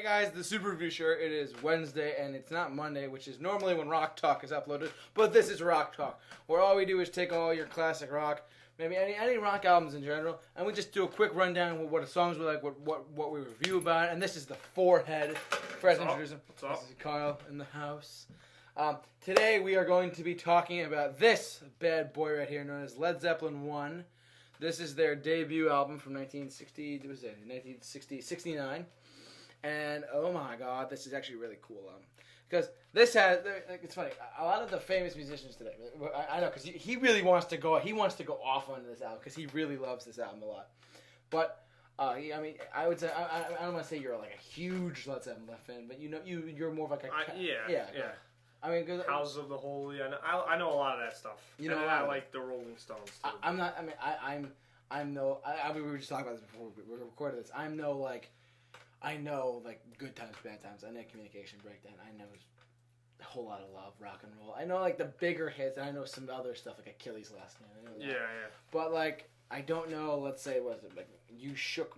guys, the Super Review Show. It is Wednesday, and it's not Monday, which is normally when Rock Talk is uploaded. But this is Rock Talk, where all we do is take all your classic rock, maybe any rock albums in general, and we just do a quick rundown of what the songs were like, what we review about it. And this is the Forehead. First introduce him. What's up? This is Kyle in the house. Today we are going to be talking about this bad boy right here, known as Led Zeppelin 1. This is their debut album from 1969. And oh my god, this is actually a really cool album. Because this has, it's funny, a lot of the famous musicians today, I know, because he really wants to go off on this album, because he really loves this album a lot. But, I mean, I would say, I don't want to say you're like a huge Led Zeppelin fan, but you're more of like a... Yeah. I mean, cause, House of the Holy. I know a lot of that stuff. You know, I like the Rolling Stones too. We were just talking about this before we recorded this. I know Good Times, Bad Times. I know Communication Breakdown. I know a whole lot of love, rock and roll. I know like the bigger hits, and I know some other stuff like Achilles' Last Name. Yeah. But like, I don't know. Let's say, what is it like? You Shook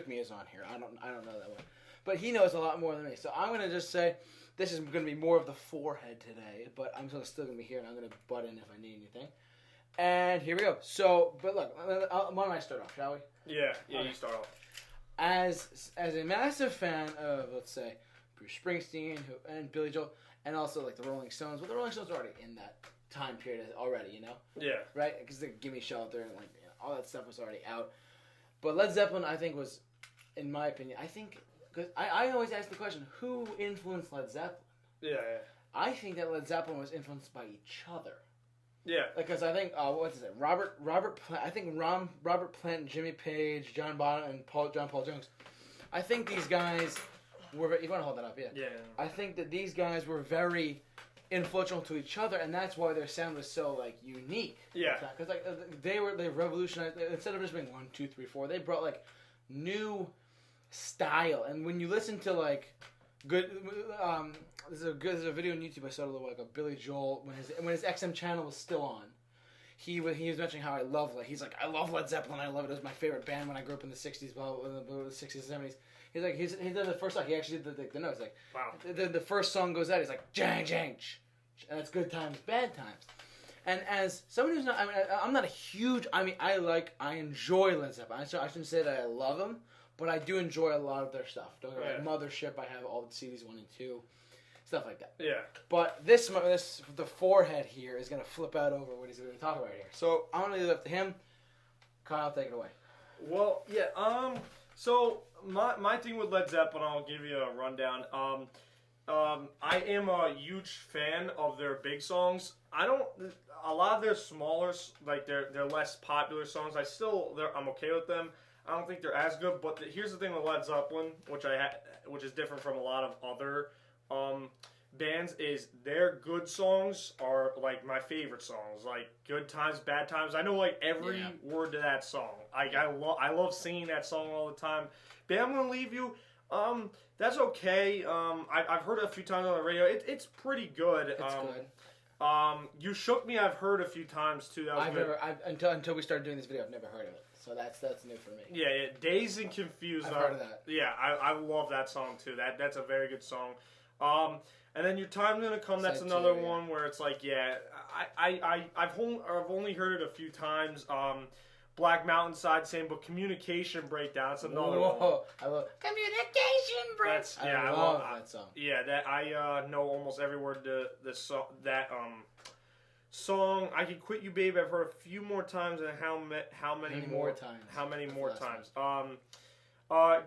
Me is on here. I don't know that one. But he knows a lot more than me. So I'm gonna just say. This is going to be more of the Forehead today, but I'm still going to be here, and I'm going to butt in if I need anything. And here we go. So, but look, why don't I start off, shall we? Yeah, okay. You start off. As a massive fan of, let's say, Bruce Springsteen and Billy Joel, and also like the Rolling Stones. Well, the Rolling Stones are already in that time period already, you know? Yeah. Right? Because the Gimme Shelter and like all that stuff was already out. But Led Zeppelin, I think, was, in my opinion, because I always ask the question, who influenced Led Zeppelin? Yeah. I think that Led Zeppelin was influenced by each other. Yeah. Because I think, Robert Plant, Jimmy Page, John Bonham, and John Paul Jones. I think these guys were, you want to hold that up, yeah? Yeah. I think that these guys were very influential to each other, and that's why their sound was so, like, unique. Yeah. Because, like, they revolutionized, instead of just being 1, 2, 3, 4, they brought, like, new style. And when you listen to like there's a video on YouTube I saw like a Billy Joel when his XM channel was still on. He was mentioning how I love Led Zeppelin. I love it. It was my favorite band when I grew up in the 60s, the 60s and 70s. He's like he did the first song. He actually did the notes like wow. The first song goes out. He's like jang jang, and that's Good Times, Bad Times. And as someone who's not, I'm not a huge. I enjoy Led Zeppelin. I shouldn't say that I love them. But I do enjoy a lot of their stuff. Don't get me wrong. Mothership, I have all the CDs 1 and 2, stuff like that. Yeah. But the Forehead here is going to flip out over what he's going to talk about here. So I'm going to leave it up to him. Kyle, take it away. Well, yeah. So my thing with Led Zeppelin, I'll give you a rundown. I am a huge fan of their big songs. A lot of their smaller, like their less popular songs, I'm okay with them. I don't think they're as good, but here's the thing with Led Zeppelin, which is different from a lot of other bands, is their good songs are like my favorite songs, like Good Times, Bad Times. I know like every word to that song. I love singing that song all the time. But I'm Gonna Leave You. That's okay. I've heard it a few times on the radio. It's pretty good. It's good. You Shook Me. I've heard a few times too. That was good. Until we started doing this video, I've never heard of it. So that's new for me. Yeah. Dazed and Confused. I've heard of that. Yeah, I love that song too. That's a very good song. And then Your Time's Gonna Come. That's another one where it's like, I've only heard it a few times. Black Mountainside, same, but Communication Breakdown. That's another one. I love Communication Breakdown. I love that song. Yeah, that I know almost every word to the song. Song I Can Quit You, Babe. I've heard a few more times, and how many more times? How many more times?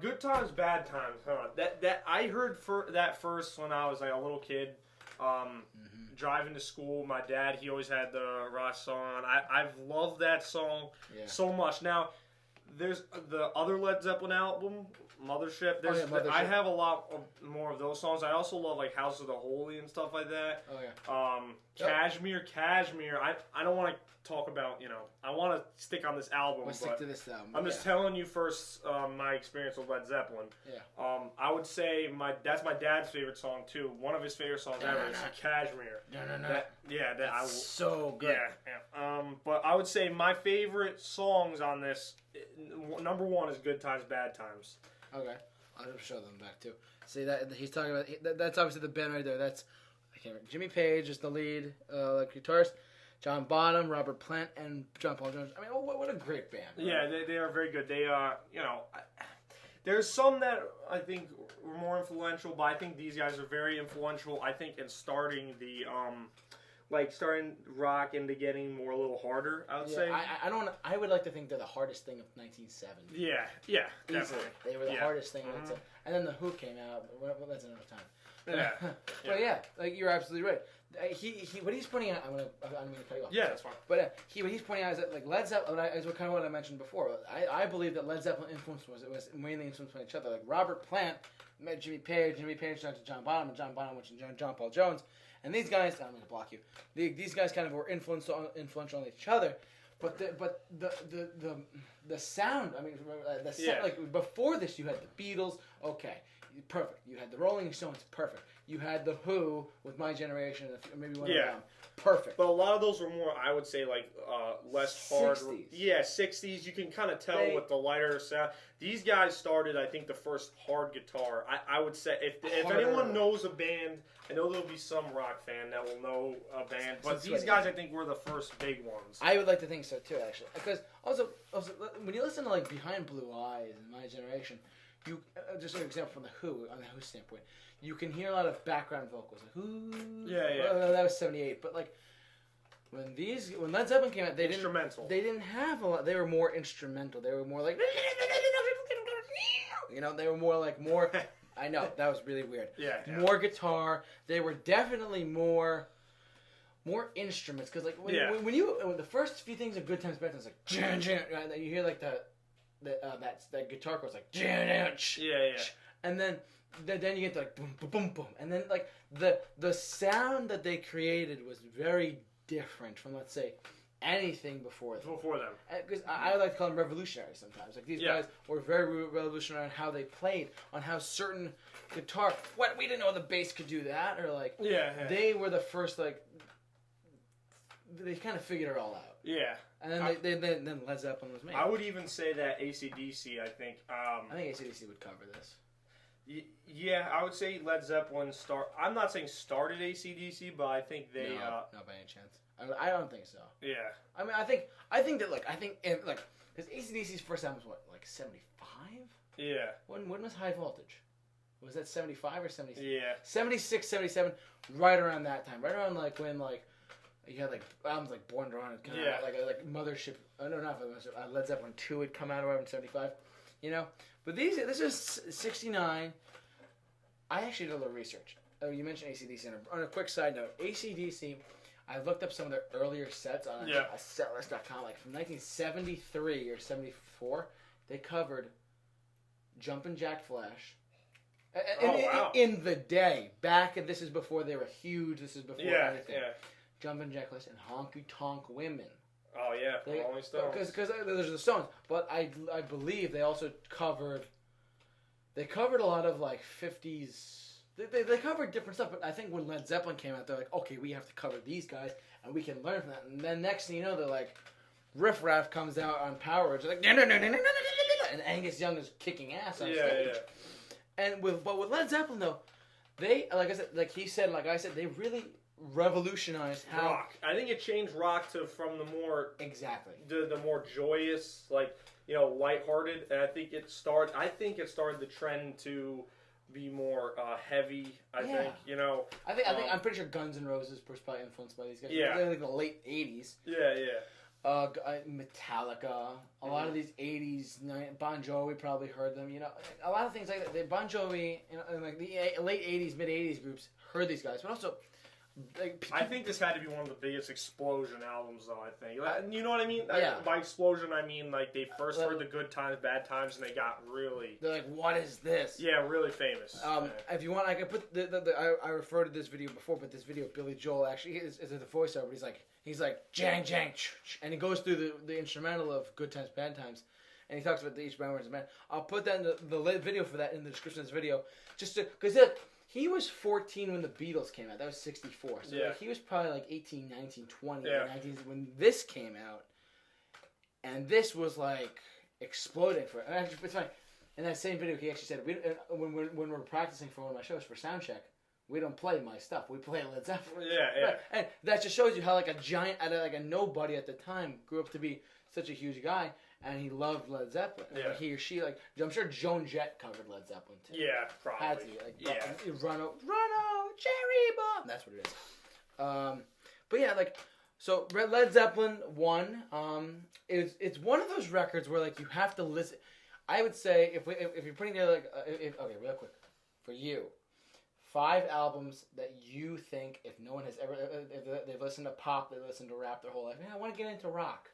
Good Times, Bad Times. That I heard that first when I was like a little kid, driving to school. My dad, he always had the rock song on. I've loved that song so much. Now, there's the other Led Zeppelin album, Mothership. Mothership. I have a lot more of those songs. I also love like House of the Holy and stuff like that. Oh yeah. Cashmere. I don't want to talk about, I want to stick on this album. Let's stick to this album. I'm just telling you first my experience with Led Zeppelin. Yeah. I would say that's my dad's favorite song too. One of his favorite songs ever is Cashmere. That's so good. Yeah. But I would say my favorite songs on this, number one is Good Times, Bad Times. Okay. I'll show them back too. See that he's talking about. That's obviously the band right there. That's I can't remember. Jimmy Page is the lead guitarist. John Bonham, Robert Plant, and John Paul Jones. I mean, what a great band. Right? Yeah, they are very good. They there's some that I think were more influential, but I think these guys are very influential. I think in starting the starting rock into getting more a little harder. I would say. I would like to think they're the hardest thing of 1970. Yeah, definitely. They were the hardest thing. Mm-hmm. And then the Who came out. Well, that's another time. Yeah. But yeah, like you're absolutely right. What he's pointing out, I'm gonna cut you off. Yeah, that's fine. But what he's pointing out is that like Led Zeppelin is kind of what I mentioned before. I believe that Led Zeppelin influence was mainly influenced by each other. Like Robert Plant met Jimmy Page went to John Bonham, and John Bonham went to John Paul Jones, and these guys, I'm gonna block you. These guys kind of were influential on each other. But the sound, I mean, like before this, you had the Beatles, okay, perfect. You had the Rolling Stones, perfect. You had the Who with My Generation, maybe one of them, perfect. But a lot of those were more, I would say, like less hard. 60s. Yeah, 60s. You can kind of tell with the lighter sound. These guys started, I think, the first hard guitar. I would say, if anyone knows a band, I know there'll be some rock fan that will know a band, but these guys, I think, were the first big ones. I would like to think so too, actually, because also when you listen to like Behind Blue Eyes and My Generation, you just an example from the Who on the Who standpoint, you can hear a lot of background vocals. Like, Who? Yeah. Well, that was 78, but like when Led Zeppelin came out, they didn't have a lot. They were more instrumental. They were more like, they were more. I know that was really weird. Yeah. More guitar. They were definitely more instruments because like when the first few things of Good Times Bad Times like right, you hear like that guitar chord like and then you get to like boom boom boom boom and then like the sound that they created was very different from, let's say, anything before them. Because I like to call them revolutionary sometimes. Like these guys were very revolutionary on how they played, on how certain guitar. What, we didn't know the bass could do that, or like they were the first, like they kind of figured it all out. Yeah. And then then Led Zeppelin was made. I would even say that ACDC, I think ACDC would cover this. Yeah, I would say Led Zeppelin I'm not saying started ACDC, but I think they. Not by any chance. I don't think so. Yeah. I mean, I think because ACDC's first album was what, like 75? Yeah. When was High Voltage? Was that 75 or 76? Yeah. 76, 77, right around that time. Right around like when like you had like albums like Born to Run had come out, like Mothership. Oh no, not Mothership. Led Zeppelin 2 had come out around 75. But this is 69. I actually did a little research. Oh, you mentioned ACDC. On a quick side note, ACDC, I looked up some of their earlier sets on setlist.com. Like from 1973 or 74, they covered Jumpin' Jack Flash. In the day. This is before they were huge. This is before anything. Yeah. Jumpin' Jack Flash and Honky Tonk Women. Oh, yeah, Rolling Stones. Because there's the Stones. But I believe they also covered a lot of, like, 50s... They covered different stuff, but I think when Led Zeppelin came out, they're like, okay, we have to cover these guys, and we can learn from that. And then next thing you know, they're like, Riff Raff comes out on Power. It's like, and Angus Young is kicking ass on stage. Yeah. But with Led Zeppelin, though, they, like I said, they really revolutionized how rock. I think it changed rock from the more the more joyous, like, lighthearted, and I think it started the trend to be more heavy. I think I'm pretty sure Guns N' Roses was probably influenced by these guys. Yeah, they're like the late '80s. Metallica, a lot of these '80s, Bon Jovi probably heard them. A lot of things like that. Bon Jovi, and like the late '80s, mid '80s groups heard these guys, but also. I think this had to be one of the biggest explosion albums, though. I think, you know what I mean? Yeah. By explosion, I mean like they first heard the Good Times, Bad Times, and they got really. They're like, "What is this?" Yeah, really famous. If you want, I could put I referred to this video before, but this video, Billy Joel actually is the voiceover. But he's like, "Jang Jang," and he goes through the instrumental of Good Times, Bad Times, and he talks about each band was a band. I'll put that in the video for that in the description of this video, just because he was 14 when the Beatles came out. That was 64. So he was probably like 18, 19, 20, 19 when this came out. And this was like exploding for him. It's funny. in that same video, he actually said, when we're practicing for one of my shows for sound check, we don't play my stuff. We play Led Zeppelin. Yeah. Right. And that just shows you how like a giant, like a nobody at the time, grew up to be such a huge guy, and he loved Led Zeppelin. Yeah. And he or she, like, I'm sure Joan Jett covered Led Zeppelin too. Yeah, probably. Had to, like, yeah. Runo, Cherry Bomb. That's what it is. But yeah, like, so Led Zeppelin 1, it's one of those records where like you have to listen. I would say if you're putting together like okay, real quick, for you, 5 albums that you think if no one has ever if they've listened to pop, they listened to rap their whole life. Man, I want to get into rock.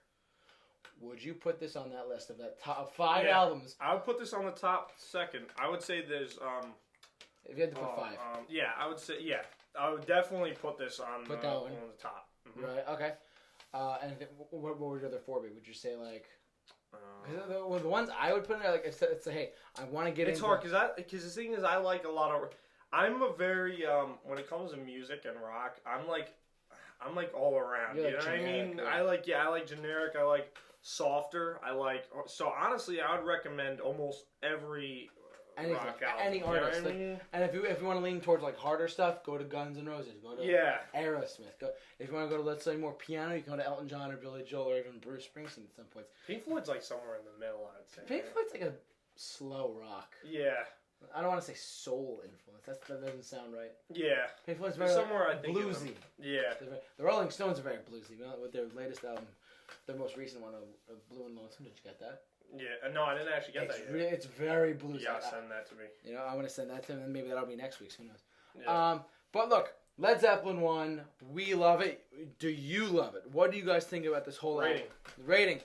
Would you put this on that list of that top 5 albums? I would put this on the top second. I would say there's if you had to put 5. Yeah, I would say I would definitely put this on Put that one on the top. Mm-hmm. Right. Okay. And what would your other 4 be? Would you say like? Because the ones I would put in there, like, it's hey, I want to get into... It's hard, because the thing is, I like a lot of... I'm a very, when it comes to music and rock, I'm like all around, you know what I mean? Yeah. I like generic, I like softer, so honestly, I would recommend almost every rock album. Any artist. You know what I mean? And if you want to lean towards, like, harder stuff, go to Guns N' Roses, go to Aerosmith. If you want to go to, let's say, more piano, you can go to Elton John or Billy Joel or even Bruce Springsteen at some points. Pink Floyd's like somewhere in the middle, I'd say. Pink Floyd's like a slow rock. Yeah. I don't want to say soul influence. That doesn't sound right. Yeah. Pink Floyd's very somewhere I think bluesy. Yeah. The Rolling Stones are very bluesy. With their latest album, their most recent one, of Blue and Lonesome. Did you get that? Yeah. No, I didn't actually get that yet. It's very bluesy. Yeah, send that to me. You know, I want to send that to him, and maybe that'll be next week's. Who knows? Yeah. But look, Led Zeppelin 1, we love it. Do you love it? What do you guys think about this whole rating? Rating.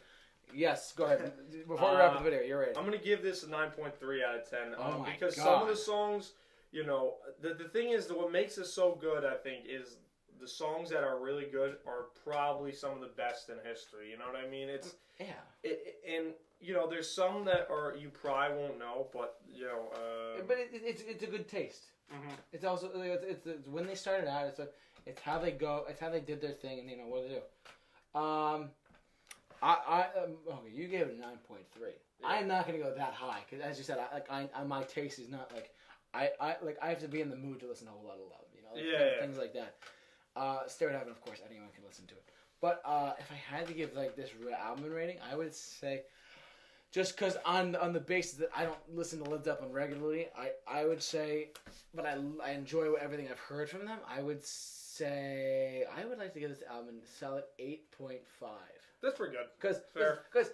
Yes, go ahead. Before we wrap up the video, you're rating. I'm going to give this a 9.3 out of 10. Oh my because God. some of the songs, you know, the thing is, what makes it so good, I think, is the songs that are really good are probably some of the best in history. You know what I mean? And you know, there's some that you probably won't know, but you know. But it's a good taste. Mm-hmm. It's also it's when they started out. It's how they go. It's how they did their thing, and you know what they do. Okay, you gave it a 9.3. Yeah. I'm not gonna go that high because, as you said, my taste is not like I have to be in the mood to listen to a whole lot of love. You know, things like that. Stereo Heaven, of course, anyone can listen to it. But if I had to give like this album rating, I would say, just because on the basis that I don't listen to Led Zeppelin regularly, I would say, but I enjoy everything I've heard from them. I would say I would like to give this album a solid 8.5. That's pretty good. Because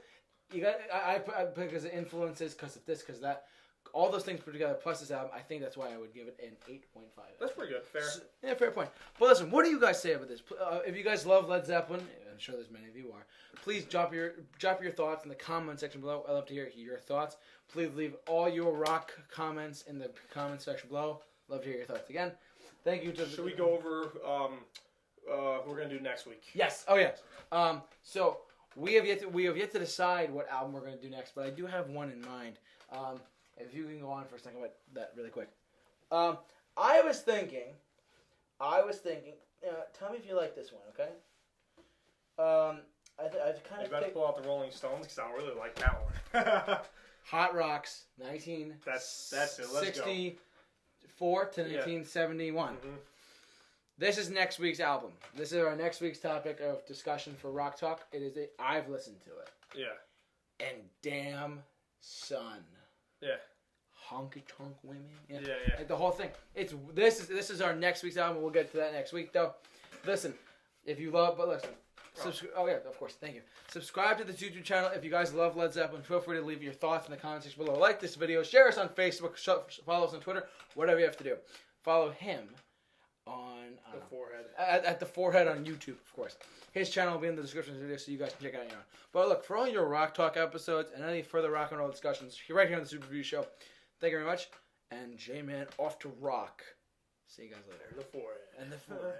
you got because of influences, because of this, because of that. All those things put together, plus this album, I think that's why I would give it an 8.5. That's pretty good. Fair. Yeah, fair point. But listen, what do you guys say about this? If you guys love Led Zeppelin, I'm sure there's many of you are, please drop your thoughts in the comment section below. I'd love to hear your thoughts. Please leave all your rock comments in the comment section below. Love to hear your thoughts. Again, thank you. Should we go over what we're going to do next week? Yes. Oh, yes. So we have yet to decide what album we're going to do next, but I do have one in mind. If you can go on for a second about that really quick. I was thinking, tell me if you like this one, okay? I've kind of... You better pull out the Rolling Stones, because I don't really like that one. Hot Rocks, 1964 That's it, let's go. to 1971. Mm-hmm. This is next week's album. This is our next week's topic of discussion for Rock Talk. I've listened to it. Yeah. And damn, son. Yeah. Honky tonk women. Yeah. Like the whole thing. This is our next week's album. We'll get to that next week though. Listen, if you love, but listen. Oh yeah, of course. Thank you. Subscribe to this YouTube channel. If you guys love Led Zeppelin, feel free to leave your thoughts in the comment section below. Like this video, share us on Facebook, follow us on Twitter, whatever you have to do. Follow him on the forehead. At the forehead on YouTube, of course. His channel will be in the description of the video, so you guys can check it out on your own. But look, for all your Rock Talk episodes and any further rock and roll discussions, right here on the Super Review Show. Thank you very much. And J-Man off to rock. See you guys later. The forehead. And the forehead.